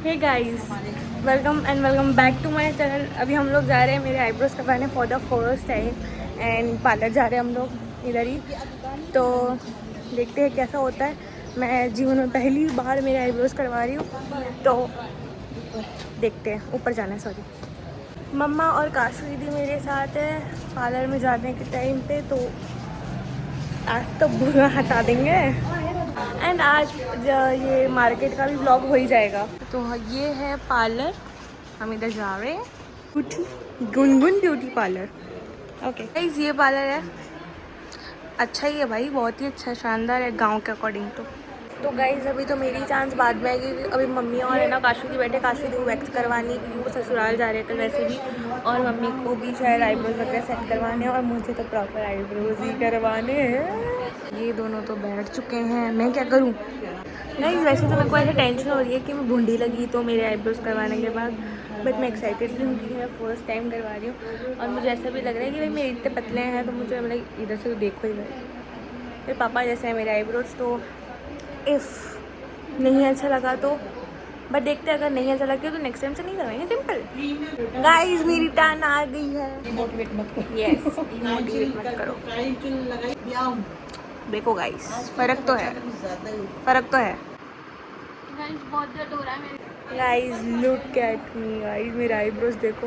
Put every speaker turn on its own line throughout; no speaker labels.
Hey guys, welcome back to my channel. अभी हम लोग जा रहे हैं मेरे आईब्रोज करवाने for the first time and parlour जा रहे हैं हम लोग इधर ही। तो देखते हैं कैसा होता है। मैं जीवन में पहली बार मेरे आईब्रोज करवा रही हूँ, तो देखते हैं। ऊपर जाना है, सॉरी। मम्मा और काशू दीदी मेरे साथ है पार्लर में जाने के टाइम पे, तो आज तो बुरा हटा देंगे। एंड आज ये मार्केट का भी व्लॉग हो ही जाएगा। तो ये है पार्लर, हम इधर जा रहे हैं। Beauty Gungun beauty parlour. Okay guys, ये पार्लर है। अच्छा ही है भाई, बहुत ही अच्छा, शानदार है गांव के अकॉर्डिंग। तो गाइस अभी तो मेरी चांस बाद में आएगी। अभी मम्मी और है ना काशू दी बैठे। काशू दी को वैक्स करवानी, क्योंकि वो ससुराल जा रहे थे वैसे भी, और मम्मी को भी शायद आईब्रोज वगैरह सेट करवाने हैं, और मुझे तो प्रॉपर आईब्रोज ही करवाने हैं। ये दोनों तो बैठ चुके हैं, मैं क्या करूँ। नहीं, वैसे तो मेरे को ऐसे टेंशन हो रही है कि मैं बूढ़ी लगी तो मेरे आईब्रोज करवाने के बाद, बट मैं एक्साइटेड भी हूँ क्योंकि मैं फर्स्ट टाइम करवा रही हूँ। और मुझे ऐसा भी लग रहा है कि भाई मेरे इतने पतले हैं, तो मुझे मतलब इधर से तो देखो ही गए। फिर पापा जैसे हैं मेरे आईब्रोज, तो इफ़ नहीं अच्छा लगा तो, बट देखते हैं, अगर नहीं अच्छा लगता तो नेक्स्ट टाइम से नहीं करवाएंगे। सिंपल। गाइस मेरी टर्न आ गई है। मोटिवेट मत करो। यस, मोटिवेट मत करो। देखो गाइस, फर्क तो है, फर्क तो है। गाइस बहुत दर्द हो रहा है मेरे। Guys look at me guys, मेरे आईब्रोज देखो।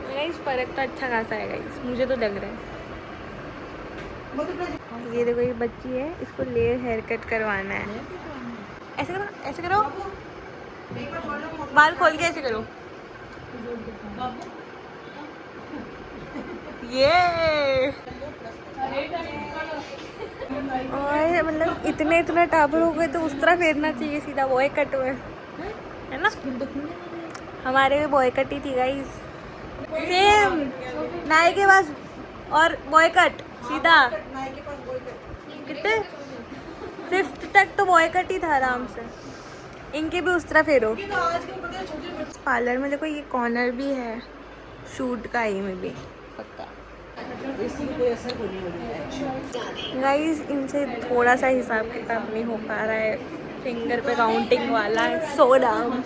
गाइस फर्क तो अच्छा खासा है गाइस, मुझे तो लग रहा है। ये देखो, ये बच्ची है, इसको लेयर हेयर कट करवाना है। ऐसे करो, ऐसे करो, बाल खोल के ऐसे करो। ये और मतलब इतने टाबर हो गए तो उस तरह फेरना चाहिए सीधा, बॉय कट में, है ना। हमारे भी बॉय कट ही थी गाइस, सेम नाई के पास, और बॉय कट सीधा। कितने 5th तक तो बॉय कट ही था आराम से। इनके भी उस तरह फेरो। पार्लर में देखो, ये कॉर्नर भी है शूट का ही में भी पक्का। गाइस इनसे थोड़ा सा हिसाब किताब नहीं हो पा रहा है, फिंगर पे काउंटिंग वाला है। So down.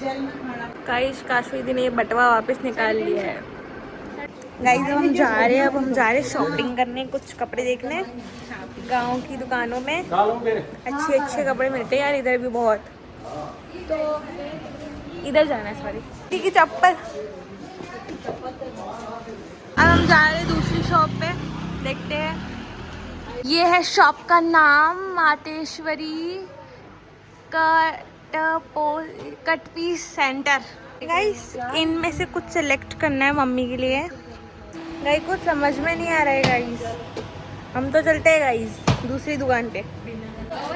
गाइस काशवी दी ने ये बटवा वापस निकाल लिया है। गाइस अब हम जा रहे हैं, शॉपिंग करने, कुछ कपड़े देखने गांव की दुकानों में। अच्छे कपड़े मिलते हैं यार इधर भी बहुत, तो इधर जाना है। सॉरी, ठीक है। चप्पल। अब हम जा रहे हैं दूसरी शॉप पे, देखते हैं। ये है शॉप का नाम, Mateshwari cut piece centre. Guys इनमें से कुछ सेलेक्ट करना है मम्मी के लिए। गाइस कुछ समझ में नहीं आ रहा है गाइस, हम तो चलते हैं गाइस दूसरी दुकान पे।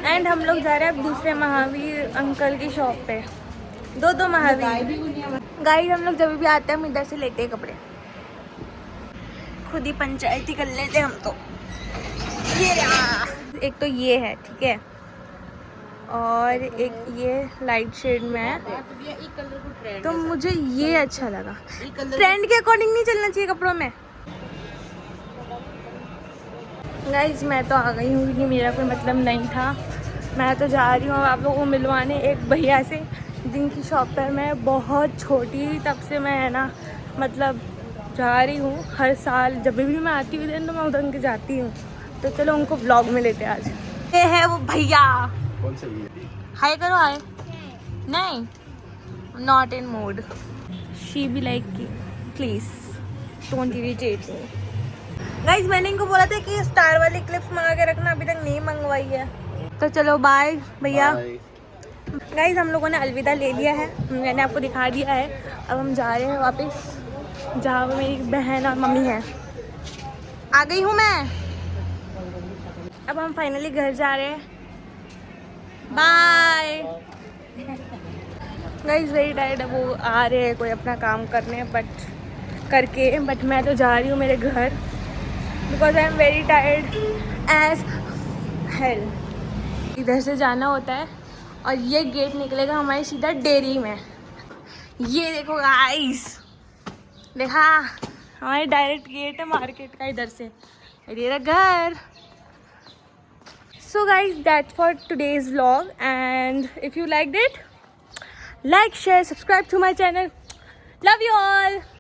एंड हम लोग जा रहे हैं अब दूसरे महावीर अंकल की शॉप पे। दो महावीर। गाइस हम लोग जब भी आते हैं हम इधर से लेते हैं कपड़े, खुद ही पंचायती कर लेते हम तो। ये एक तो ये है, ठीक है, और एक ये लाइट शेड में है, तो मुझे ये अच्छा लगा। ट्रेंड के अकॉर्डिंग नहीं चलना चाहिए कपड़ों में। गाइस मैं तो आ गई हूँ क्योंकि मेरा कोई मतलब नहीं था। मैं तो जा रही हूँ आप लोगों को मिलवाने एक भैया से, जिनकी शॉप पर मैं बहुत छोटी तब से मैं है ना, मतलब जा रही हूँ। हर साल जब भी मैं आती हुई दिन तो मैं उधर के जाती हूँ। तो चलो उनको ब्लॉग में लेते आज। ये है वो भैया। कौन से भैया? हाय करो, हाय। नहीं, not in mood. She be like please don't irritate me. Guys मैंने इनको बोला था कि स्टार वाली क्लिप्स मंगा के रखना, अभी तक नहीं मंगवाई है। तो चलो बाय भैया। गाइस हम लोगों ने अलविदा ले लिया है, मैंने आपको दिखा दिया है। अब हम जा रहे हैं वापस जहाँ पर मेरी बहन और मम्मी है। आ गई हूँ मैं। अब हम फाइनली घर जा रहे हैं। बाय। गाइस वेरी टायर्ड है, वो आ रहे हैं कोई अपना काम करने, बट मैं तो जा रही हूँ मेरे घर, because I am very tired as hell. इधर से जाना होता है और ये गेट निकलेगा हमारी सीधा डेयरी में। ये देखो गाइस, देखा हमारी डायरेक्ट गेट है मार्केट का इधर से, ये घर। So guys, that's for today's vlog, and if you liked it, like, share, subscribe to my channel. Love you all.